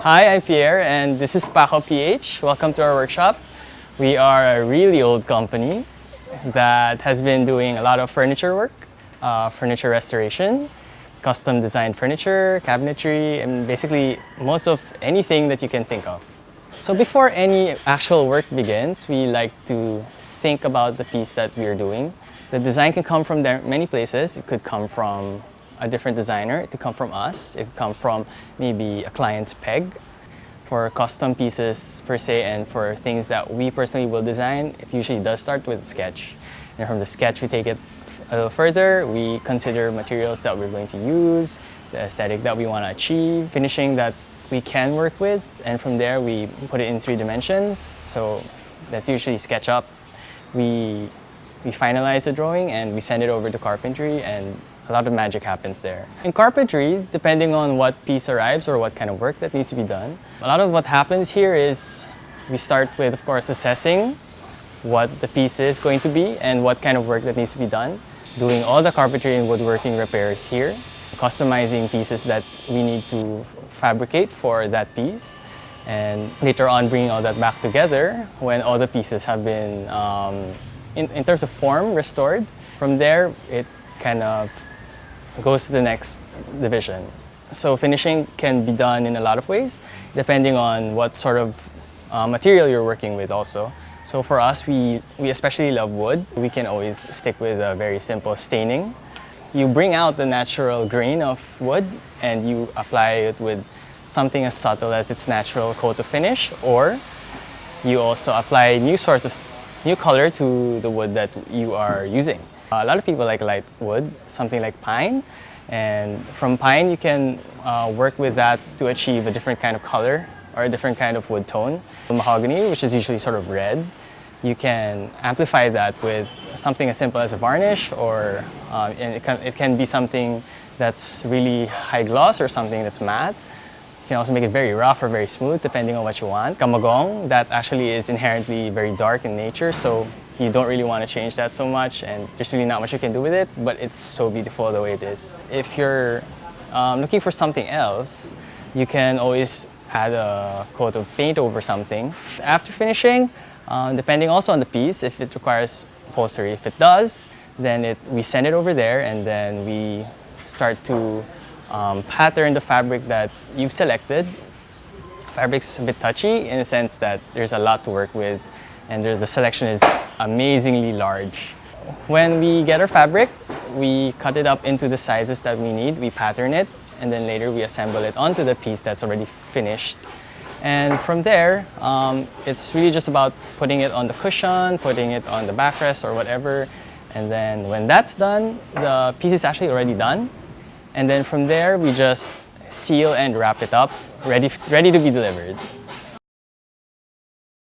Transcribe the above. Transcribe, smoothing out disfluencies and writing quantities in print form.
Hi, I'm Pierre and this is Pako PH. Welcome to our workshop. We are a really old company that has been doing a lot of furniture work, furniture restoration, custom designed furniture, cabinetry, and basically most of anything that you can think of. So before any actual work begins, we like to think about the piece that we are doing. The design can come from many places. It could come from a different designer, it could come from us, it could come from maybe a client's peg. For custom pieces per se and for things that we personally will design, it usually does start with a sketch. And from the sketch we take it a little further, we consider materials that we're going to use, the aesthetic that we want to achieve, finishing that we can work with, and from there we put it in 3 dimensions. So that's usually SketchUp. We finalize the drawing and we send it over to carpentry, and a lot of magic happens there. In carpentry, depending on what piece arrives or what kind of work that needs to be done, a lot of what happens here is we start with, of course, assessing what the piece is going to be and what kind of work that needs to be done, doing all the carpentry and woodworking repairs here, customizing pieces that we need to fabricate for that piece, and later on bringing all that back together when all the pieces have been, in terms of form, restored. From there, it kind of goes to the next division. So finishing can be done in a lot of ways, depending on what sort of material you're working with also. So for us, we especially love wood. We can always stick with a very simple staining. You bring out the natural grain of wood and you apply it with something as subtle as its natural coat of finish, or you also apply new color to the wood that you are using. A lot of people like light wood, something like pine, and from pine you can work with that to achieve a different kind of color or a different kind of wood tone. Mahogany, which is usually sort of red, you can amplify that with something as simple as a varnish, or and it can be something that's really high gloss or something that's matte. You can also make it very rough or very smooth depending on what you want. Kamagong, that actually is inherently very dark in nature, so you don't really want to change that so much, and there's really not much you can do with it, but it's so beautiful the way it is. If you're looking for something else, you can always add a coat of paint over something. After finishing, depending also on the piece, if it requires upholstery. If it does, then we send it over there, and then we start to pattern the fabric that you've selected. Fabric's a bit touchy in the sense that there's a lot to work with, and the selection is amazingly large. When we get our fabric, we cut it up into the sizes that we need, we pattern it, and then later we assemble it onto the piece that's already finished. And from there, it's really just about putting it on the cushion, putting it on the backrest or whatever, and then when that's done, the piece is actually already done. And then from there, we just seal and wrap it up, ready to be delivered.